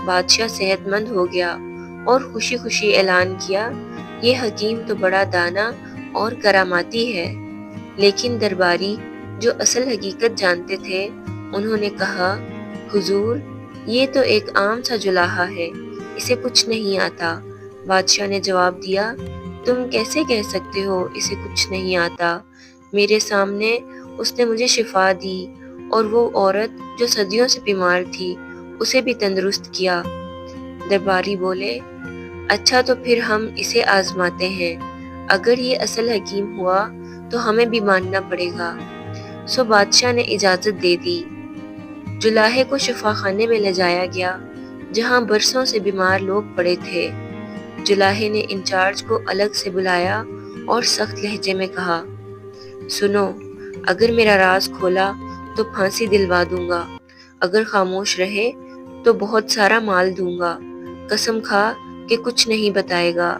بادشاہ صحت مند ہو گیا اور خوشی خوشی اعلان کیا، یہ حکیم تو بڑا دانا اور کراماتی ہے۔ لیکن درباری جو اصل حقیقت جانتے تھے، انہوں نے کہا، حضور، یہ تو ایک عام سا جولاہا ہے، اسے کچھ نہیں آتا۔ بادشاہ نے جواب دیا، تم کیسے کہہ سکتے ہو اسے کچھ نہیں آتا؟ میرے سامنے اس نے مجھے شفا دی، اور وہ عورت جو صدیوں سے بیمار تھی اسے بھی تندرست کیا۔ درباری بولے، اچھا تو پھر ہم اسے آزماتے ہیں، اگر یہ اصل حکیم ہوا تو ہمیں بھی ماننا پڑے گا۔ سو بادشاہ نے اجازت دے دی۔ جولاہے کو شفا خانے میں لے جایا گیا، جہاں برسوں سے بیمار لوگ پڑے تھے۔ جولاہے نے انچارج کو الگ سے بلایا اور سخت لہجے میں کہا، سنو، اگر میرا راز کھولا تو پھانسی دلوا دوں گا، اگر خاموش رہے تو بہت سارا مال دوں گا، قسم کھا کہ کچھ نہیں بتائے گا۔